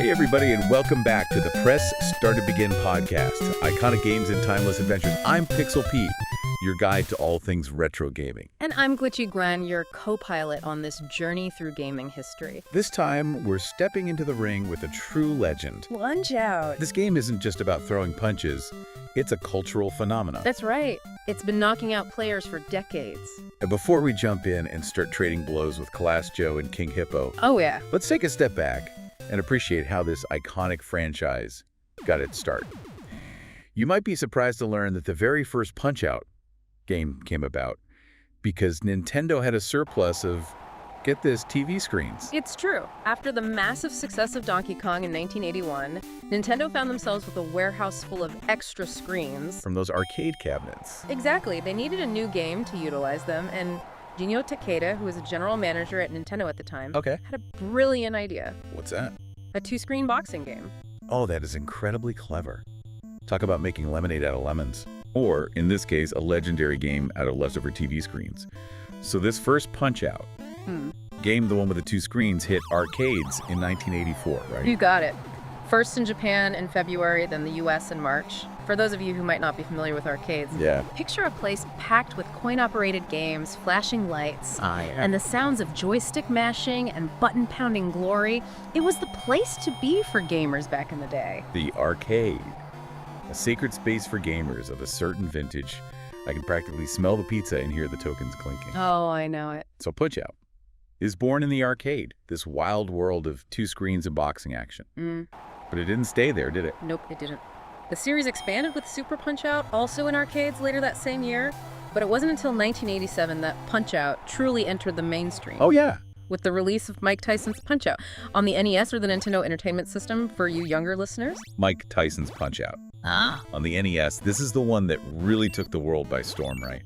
Hey everybody, and welcome back to the Press Start to Begin podcast, iconic games and timeless adventures. I'm Pixel Pete, your guide to all things retro gaming. And I'm Glitchy Gwen, your co-pilot on this journey through gaming history. This time, we're stepping into the ring with a true legend. Punch-Out! This game isn't just about throwing punches, it's a cultural phenomenon. That's right. It's been knocking out players for decades. And before we jump in and start trading blows with Class Joe and King Hippo, Oh yeah. let's take a step back and appreciate how this iconic franchise got its start. You might be surprised to learn that the very first Punch-Out game came about because Nintendo had a surplus of, get this, TV screens. It's true. After the massive success of Donkey Kong in 1981, Nintendo found themselves with a warehouse full of extra screens. From those arcade cabinets. Exactly. They needed a new game to utilize them, and Jinyo Takeda, who was a general manager at Nintendo at the time, had a brilliant idea. What's that? A two-screen boxing game. Oh, that is incredibly clever. Talk about making lemonade out of lemons. Or, in this case, a legendary game out of leftover TV screens. So this first Punch-Out game, the one with the two screens, hit arcades in 1984, right? You got it. First in Japan in February, then the US in March. For those of you who might not be familiar with arcades, picture a place packed with coin-operated games, flashing lights, and the sounds of joystick mashing and button-pounding glory. It was the place to be for gamers back in the day. The arcade. A sacred space for gamers of a certain vintage. I can practically smell the pizza and hear the tokens clinking. Oh, I know it. So Punch-Out is born in the arcade, this wild world of two screens and boxing action. But it didn't stay there, did it? Nope, it didn't. The series expanded with Super Punch-Out, also in arcades later that same year, but it wasn't until 1987 that Punch-Out truly entered the mainstream. Oh, yeah. With the release of Mike Tyson's Punch-Out on the NES, or the Nintendo Entertainment System for you younger listeners. Mike Tyson's Punch-Out. On the NES, this is the one that really took the world by storm, right?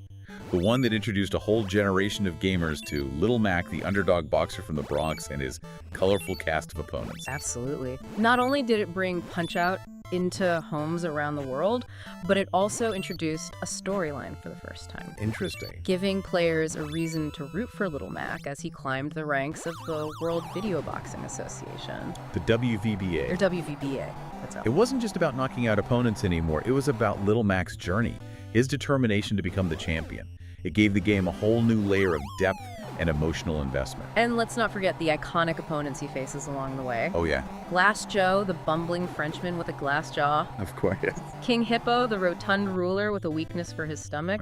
The one that introduced a whole generation of gamers to Little Mac, the underdog boxer from the Bronx, and his colorful cast of opponents. Absolutely. Not only did it bring Punch-Out into homes around the world, but it also introduced a storyline for the first time. Interesting. Giving players a reason to root for Little Mac as he climbed the ranks of the World Video Boxing Association. The WVBA. Or WVBA. That's all. It wasn't just about knocking out opponents anymore. It was about Little Mac's journey, his determination to become the champion. It gave the game a whole new layer of depth and emotional investment. And let's not forget the iconic opponents he faces along the way. Oh, yeah. Glass Joe, the bumbling Frenchman with a glass jaw. Of course. King Hippo, the rotund ruler with a weakness for his stomach.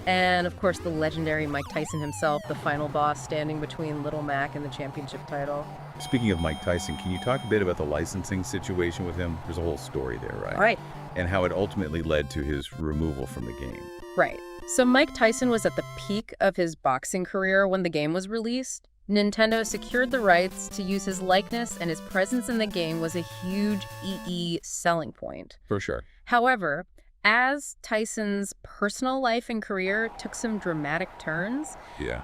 And, of course, the legendary Mike Tyson himself, the final boss standing between Little Mac and the championship title. Speaking of Mike Tyson, can you talk a bit about the licensing situation with him? There's a whole story there, right? Right. And how it ultimately led to his removal from the game. Right. So Mike Tyson was at the peak of his boxing career when the game was released. Nintendo secured the rights to use his likeness, and his presence in the game was a huge EE selling point. For sure. However, as Tyson's personal life and career took some dramatic turns,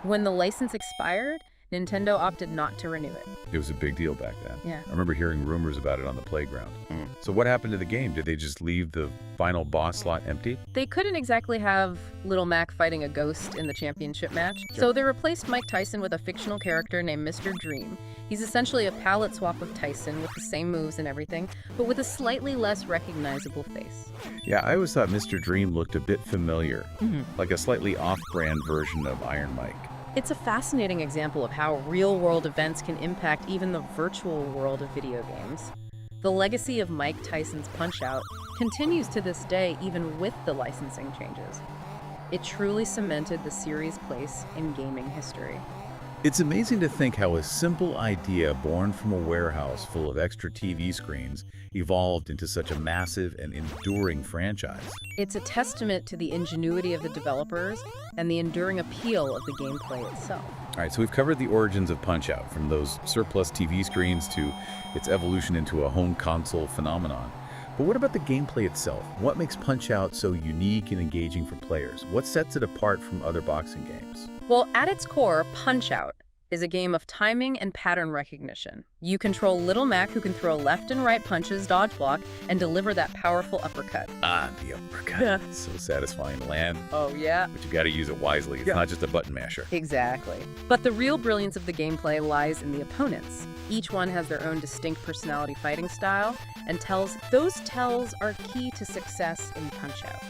when the license expired, Nintendo opted not to renew it. It was a big deal back then. Yeah. I remember hearing rumors about it on the playground. So what happened to the game? Did they just leave the final boss slot empty? They couldn't exactly have Little Mac fighting a ghost in the championship match. So they replaced Mike Tyson with a fictional character named Mr. Dream. He's essentially a palette swap of Tyson with the same moves and everything, but with a slightly less recognizable face. Yeah, I always thought Mr. Dream looked a bit familiar, like a slightly off-brand version of Iron Mike. It's a fascinating example of how real-world events can impact even the virtual world of video games. The legacy of Mike Tyson's Punch-Out continues to this day, even with the licensing changes. It truly cemented the series' place in gaming history. It's amazing to think how a simple idea born from a warehouse full of extra TV screens evolved into such a massive and enduring franchise. It's a testament to the ingenuity of the developers and the enduring appeal of the gameplay itself. All right, so we've covered the origins of Punch-Out, from those surplus TV screens to its evolution into a home console phenomenon. But what about the gameplay itself? What makes Punch-Out so unique and engaging for players? What sets it apart from other boxing games? Well, at its core, Punch-Out is a game of timing and pattern recognition. You control Little Mac, who can throw left and right punches, dodge block, and deliver that powerful uppercut. Ah, the uppercut. So satisfying to land. Oh, yeah. But you gotta use it wisely. It's not just a button masher. Exactly. But the real brilliance of the gameplay lies in the opponents. Each one has their own distinct personality fighting style, and those tells are key to success in Punch-Out.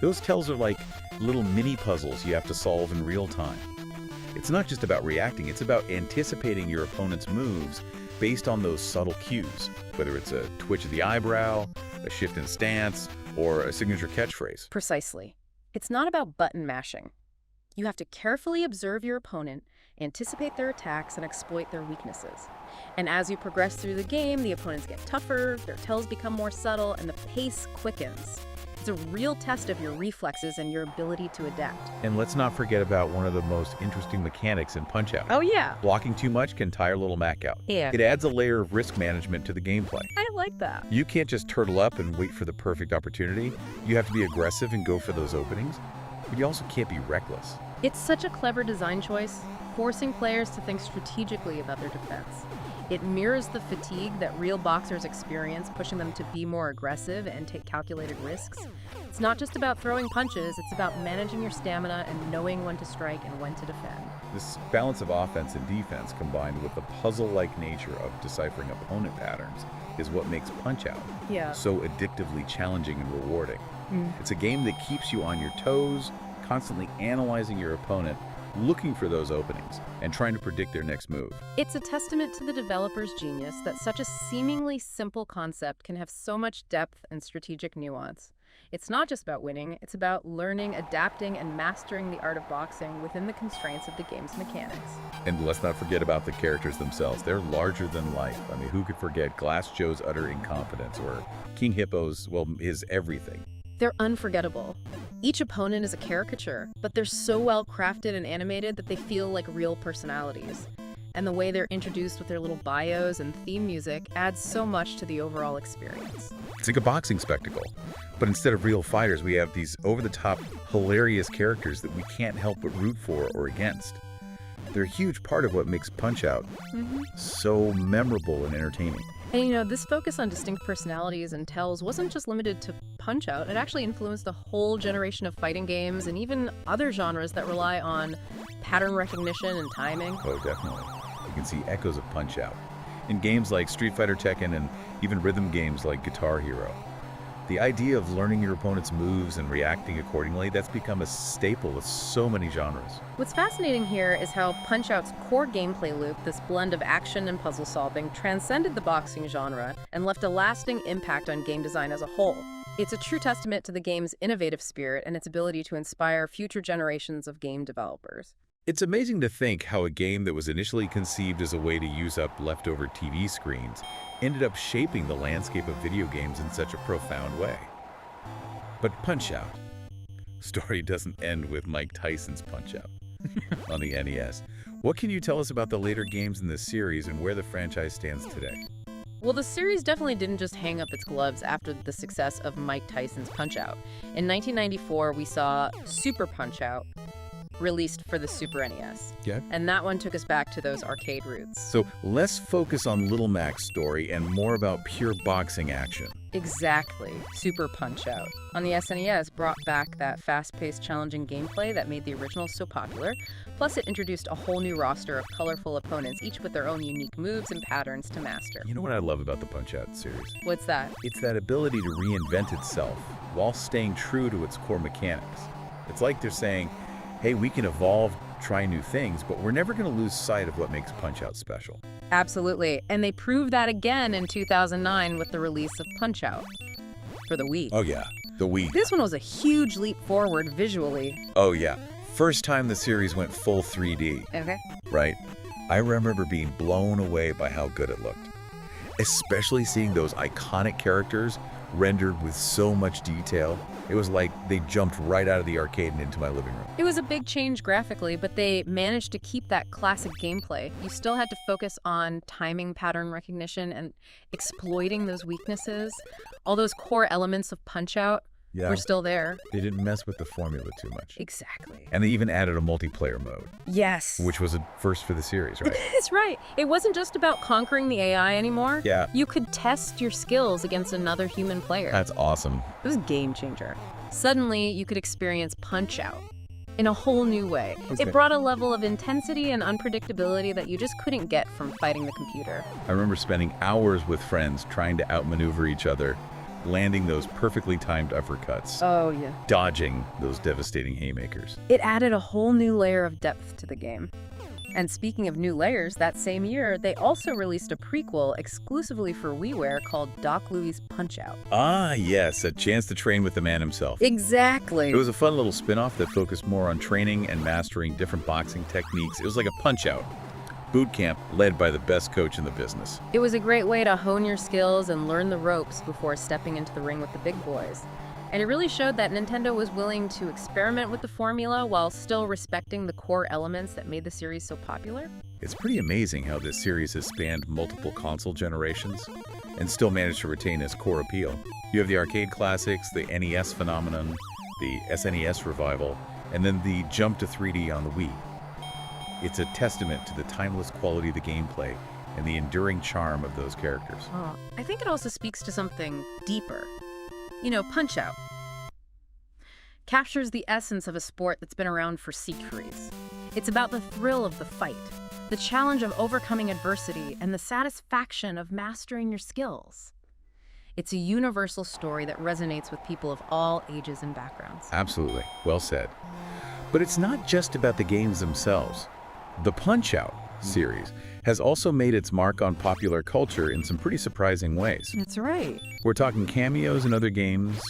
Those tells are like little mini puzzles you have to solve in real time. It's not just about reacting, it's about anticipating your opponent's moves based on those subtle cues, whether it's a twitch of the eyebrow, a shift in stance, or a signature catchphrase. Precisely. It's not about button mashing. You have to carefully observe your opponent, anticipate their attacks, and exploit their weaknesses. And as you progress through the game, the opponents get tougher, their tells become more subtle, and the pace quickens. It's a real test of your reflexes and your ability to adapt. And let's not forget about one of the most interesting mechanics in Punch-Out. Oh, yeah. Blocking too much can tire Little Mac out. Yeah. It adds a layer of risk management to the gameplay. I like that. You can't just turtle up and wait for the perfect opportunity. You have to be aggressive and go for those openings, but you also can't be reckless. It's such a clever design choice, forcing players to think strategically about their defense. It mirrors the fatigue that real boxers experience, pushing them to be more aggressive and take calculated risks. It's not just about throwing punches, it's about managing your stamina and knowing when to strike and when to defend. This balance of offense and defense, combined with the puzzle-like nature of deciphering opponent patterns, is what makes Punch-Out so addictively challenging and rewarding. It's a game that keeps you on your toes, constantly analyzing your opponent, looking for those openings, and trying to predict their next move. It's a testament to the developer's genius that such a seemingly simple concept can have so much depth and strategic nuance. It's not just about winning, it's about learning, adapting, and mastering the art of boxing within the constraints of the game's mechanics. And let's not forget about the characters themselves. They're larger than life. I mean, who could forget Glass Joe's utter incompetence, or King Hippo's, well, his everything? They're unforgettable. Each opponent is a caricature, but they're so well crafted and animated that they feel like real personalities. And the way they're introduced with their little bios and theme music adds so much to the overall experience. It's like a boxing spectacle. But instead of real fighters, we have these over-the-top, hilarious characters that we can't help but root for or against. They're a huge part of what makes Punch-Out so memorable and entertaining. And you know, this focus on distinct personalities and tells wasn't just limited to Punch-Out. It actually influenced a whole generation of fighting games and even other genres that rely on pattern recognition and timing. Oh, definitely. You can see echoes of Punch-Out in games like Street Fighter, Tekken, and even rhythm games like Guitar Hero. The idea of learning your opponent's moves and reacting accordingly, that's become a staple of so many genres. What's fascinating here is how Punch-Out's core gameplay loop, this blend of action and puzzle solving, transcended the boxing genre and left a lasting impact on game design as a whole. It's a true testament to the game's innovative spirit and its ability to inspire future generations of game developers. It's amazing to think how a game that was initially conceived as a way to use up leftover TV screens ended up shaping the landscape of video games in such a profound way. But Punch-Out. Story doesn't end with Mike Tyson's Punch-Out on the NES. What can you tell us about the later games in this series and where the franchise stands today? Well, the series definitely didn't just hang up its gloves after the success of Mike Tyson's Punch-Out. In 1994, we saw Super Punch-Out, released for the Super NES. Yeah. And that one took us back to those arcade roots. So less focus on Little Mac's story and more about pure boxing action. Exactly. Super Punch-Out on the SNES brought back that fast-paced, challenging gameplay that made the original so popular. Plus, it introduced a whole new roster of colorful opponents, each with their own unique moves and patterns to master. You know what I love about the Punch-Out series? What's that? It's that ability to reinvent itself while staying true to its core mechanics. It's like they're saying, hey, we can evolve, try new things, but we're never going to lose sight of what makes Punch-Out special. Absolutely. And they proved that again in 2009 with the release of Punch-Out for the Wii. Oh, yeah. The Wii. This one was a huge leap forward visually. Oh, yeah. First time the series went full 3D. Okay. Right? I remember being blown away by how good it looked. Especially seeing those iconic characters rendered with so much detail. It was like they jumped right out of the arcade and into my living room. It was a big change graphically, but they managed to keep that classic gameplay. You still had to focus on timing, pattern recognition, and exploiting those weaknesses. All those core elements of Punch-Out Yeah. We're still there. They didn't mess with the formula too much. Exactly. And they even added a multiplayer mode. Yes. Which was a first for the series, right? That's right. It wasn't just about conquering the AI anymore. Yeah. You could test your skills against another human player. That's awesome. It was a game changer. Suddenly, you could experience Punch-Out in a whole new way. Okay. It brought a level of intensity and unpredictability that you just couldn't get from fighting the computer. I remember spending hours with friends trying to outmaneuver each other, landing those perfectly timed uppercuts, Oh, yeah. dodging those devastating haymakers. It added a whole new layer of depth to the game. And speaking of new layers, that same year, they also released a prequel exclusively for WiiWare called Doc Louie's Punch-Out. Ah, yes, a chance to train with the man himself. Exactly. It was a fun little spin-off that focused more on training and mastering different boxing techniques. It was like a punch-out boot camp led by the best coach in the business. It was a great way to hone your skills and learn the ropes before stepping into the ring with the big boys. And it really showed that Nintendo was willing to experiment with the formula while still respecting the core elements that made the series so popular. It's pretty amazing how this series has spanned multiple console generations and still managed to retain its core appeal. You have the arcade classics, the NES phenomenon, the SNES revival, and then the jump to 3D on the Wii. It's a testament to the timeless quality of the gameplay and the enduring charm of those characters. I think it also speaks to something deeper. You know, Punch-Out captures the essence of a sport that's been around for centuries. It's about the thrill of the fight, the challenge of overcoming adversity, and the satisfaction of mastering your skills. It's a universal story that resonates with people of all ages and backgrounds. Absolutely. Well said. But it's not just about the games themselves. The Punch-Out series has also made its mark on popular culture in some pretty surprising ways. That's right. We're talking cameos in other games,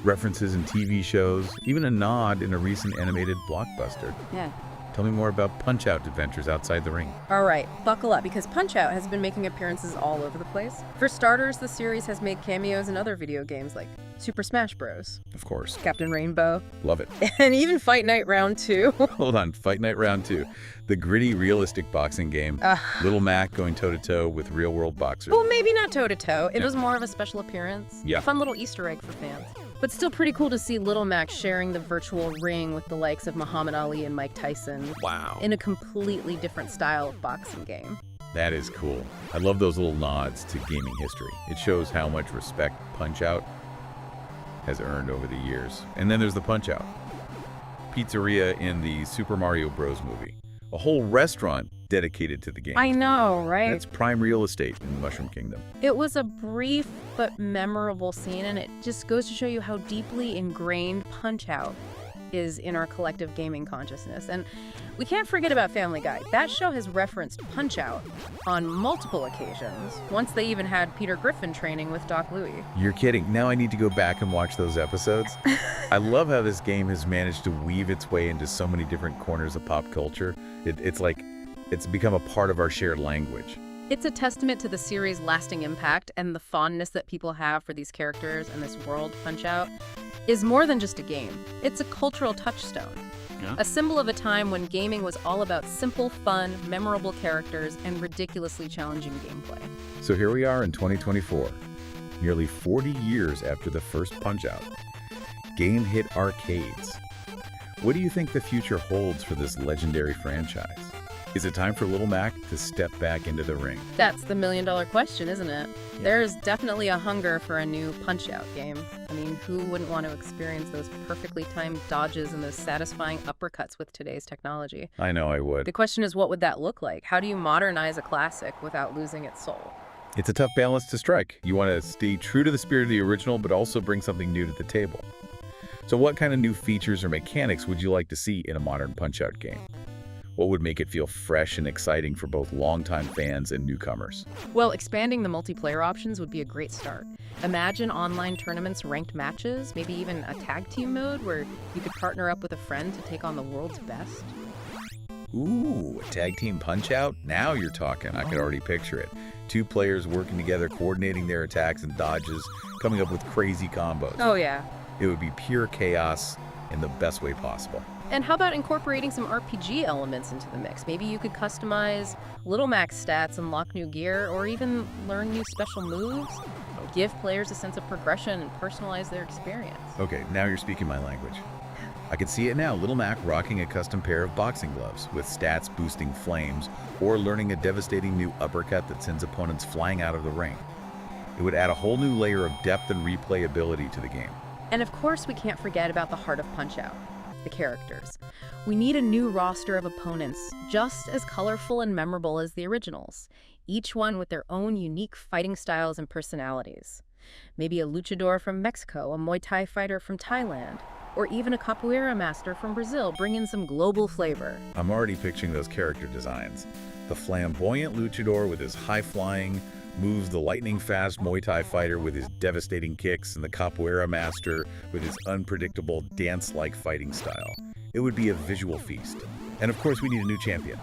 references in TV shows, even a nod in a recent animated blockbuster. Yeah. Tell me more about Punch-Out adventures outside the ring. All right, buckle up, because Punch-Out has been making appearances all over the place. For starters, the series has made cameos in other video games like Super Smash Bros., Of course. Captain Rainbow, Love it. and even Fight Night Round 2. Hold on, Fight Night Round 2. The gritty, realistic boxing game. Little Mac going toe-to-toe with real-world boxers. Well, maybe not toe-to-toe. It Yeah. was more of a special appearance. Yeah. A fun little Easter egg for fans. But still pretty cool to see Little Mac sharing the virtual ring with the likes of Muhammad Ali and Mike Tyson Wow. in a completely different style of boxing game. That is cool. I love those little nods to gaming history. It shows how much respect Punch-Out has earned over the years. And then there's the Punch-Out pizzeria in the Super Mario Bros. Movie. A whole restaurant dedicated to the game. I know, right? That's prime real estate in the Mushroom Kingdom. It was a brief but memorable scene, and it just goes to show you how deeply ingrained Punch-Out is in our collective gaming consciousness. And we can't forget about Family Guy. That show has referenced Punch-Out on multiple occasions. Once they even had Peter Griffin training with Doc Louie. You're kidding. Now I need to go back and watch those episodes. I love how this game has managed to weave its way into so many different corners of pop culture. It's like it's become a part of our shared language. It's a testament to the series' lasting impact, and the fondness that people have for these characters and this world. Punch-Out is more than just a game. It's a cultural touchstone. Yeah. A symbol of a time when gaming was all about simple, fun, memorable characters and ridiculously challenging gameplay. So here we are in 2024, nearly 40 years after the first Punch-Out. Game hit arcades. What do you think the future holds for this legendary franchise? Is it time for Little Mac to step back into the ring? That's the million-dollar question, isn't it? Yeah. There's definitely a hunger for a new Punch-Out game. I mean, who wouldn't want to experience those perfectly timed dodges and those satisfying uppercuts with today's technology? I know I would. The question is, what would that look like? How do you modernize a classic without losing its soul? It's a tough balance to strike. You want to stay true to the spirit of the original, but also bring something new to the table. So what kind of new features or mechanics would you like to see in a modern Punch-Out game? What would make it feel fresh and exciting for both longtime fans and newcomers? Well, expanding the multiplayer options would be a great start. Imagine online tournaments, ranked matches, maybe even a tag team mode where you could partner up with a friend to take on the world's best. Ooh, a tag team Punch-Out? Now you're talking. I could already picture it. Two players working together, coordinating their attacks and dodges, coming up with crazy combos. Oh, yeah. It would be pure chaos in the best way possible. And how about incorporating some RPG elements into the mix? Maybe you could customize Little Mac's stats, unlock new gear, or even learn new special moves. give players a sense of progression and personalize their experience. Okay, now you're speaking my language. I can see it now, Little Mac rocking a custom pair of boxing gloves with stats boosting flames, or learning a devastating new uppercut that sends opponents flying out of the ring. It would add a whole new layer of depth and replayability to the game. And of course, we can't forget about the heart of Punch-Out, the characters. We need a new roster of opponents, just as colorful and memorable as the originals, each one with their own unique fighting styles and personalities. Maybe a luchador from Mexico, a Muay Thai fighter from Thailand, or even a capoeira master from Brazil, bring in some global flavor. I'm already picturing those character designs. The flamboyant luchador with his high-flying moves, the lightning-fast Muay Thai fighter with his devastating kicks, and the capoeira master with his unpredictable dance-like fighting style. It would be a visual feast. And of course, we need a new champion.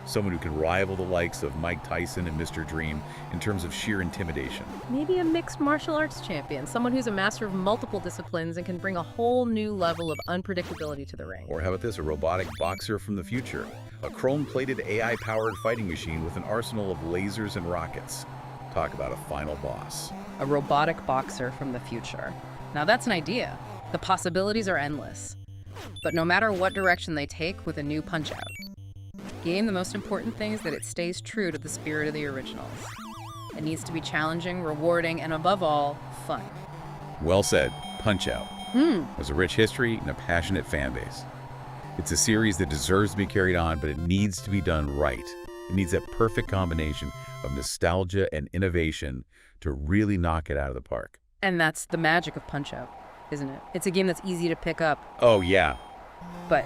Someone who can rival the likes of Mike Tyson and Mr. Dream in terms of sheer intimidation. Maybe a mixed martial arts champion, someone who's a master of multiple disciplines and can bring a whole new level of unpredictability to the ring. Or how about this, a robotic boxer from the future? A chrome-plated AI-powered fighting machine with an arsenal of lasers and rockets. Talk about a final boss. A robotic boxer from the future. Now that's an idea. The possibilities are endless. But no matter what direction they take with a new Punch-Out game, the most important thing is that it stays true to the spirit of the originals. It needs to be challenging, rewarding, and above all, fun. Well said. Punch-Out has a rich history and a passionate fan base. It's a series that deserves to be carried on, but it needs to be done right. It needs that perfect combination of nostalgia and innovation to really knock it out of the park. And that's the magic of Punch-Out, isn't it? It's a game that's easy to pick up. Oh, yeah. But,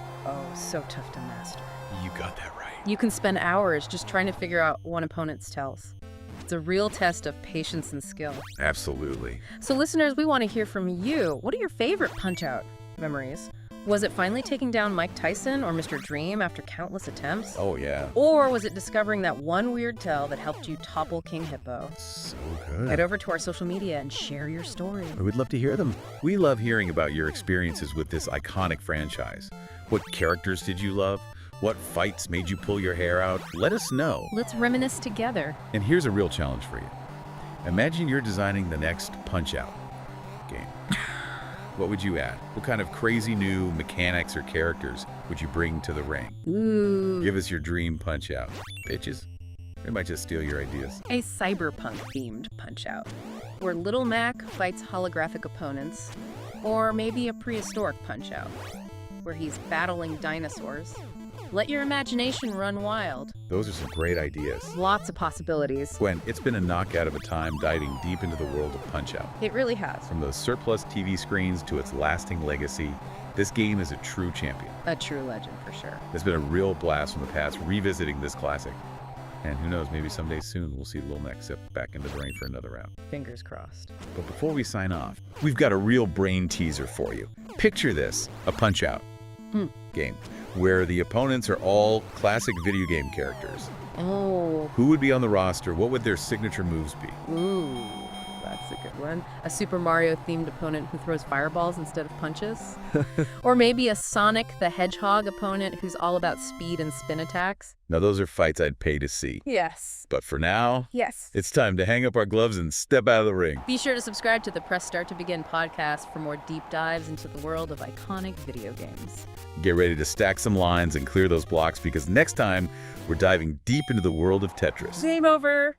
so tough to master. You got that right. You can spend hours just trying to figure out one opponent's tells. It's a real test of patience and skill. Absolutely. So listeners, we want to hear from you. What are your favorite Punch-Out memories? Was it finally taking down Mike Tyson or Mr. Dream after countless attempts? Oh, yeah. Or was it discovering that one weird tell that helped you topple King Hippo? So good. Head over to our social media and share your story. We'd love to hear them. We love hearing about your experiences with this iconic franchise. What characters did you love? What fights made you pull your hair out? Let us know. Let's reminisce together. And here's a real challenge for you. Imagine you're designing the next Punch-Out game. What would you add? What kind of crazy new mechanics or characters would you bring to the ring? Ooh. Give us your dream Punch-Out. Bitches. They might just steal your ideas. A cyberpunk-themed Punch-Out, where Little Mac fights holographic opponents, or maybe a prehistoric Punch-Out, where he's battling dinosaurs. Let your imagination run wild. Those are some great ideas. Lots of possibilities. Gwen, it's been a knockout of a time diving deep into the world of Punch-Out. It really has. From those surplus TV screens to its lasting legacy, this game is a true champion. A true legend, for sure. It's been a real blast from the past revisiting this classic. And who knows, maybe someday soon we'll see Lil Mac step back into the ring for another round. Fingers crossed. But before we sign off, we've got a real brain teaser for you. Picture this, a Punch-Out game, where the opponents are all classic video game characters. Oh. Who would be on the roster? What would their signature moves be? Ooh, that's a good one. A Super Mario-themed opponent who throws fireballs instead of punches? Or maybe a Sonic the Hedgehog opponent who's all about speed and spin attacks? Now those are fights I'd pay to see. Yes. But for now, yes, it's time to hang up our gloves and step out of the ring. Be sure to subscribe to the Press Start to Begin podcast for more deep dives into the world of iconic video games. Get ready to stack some lines and clear those blocks, because next time we're diving deep into the world of Tetris. Game over.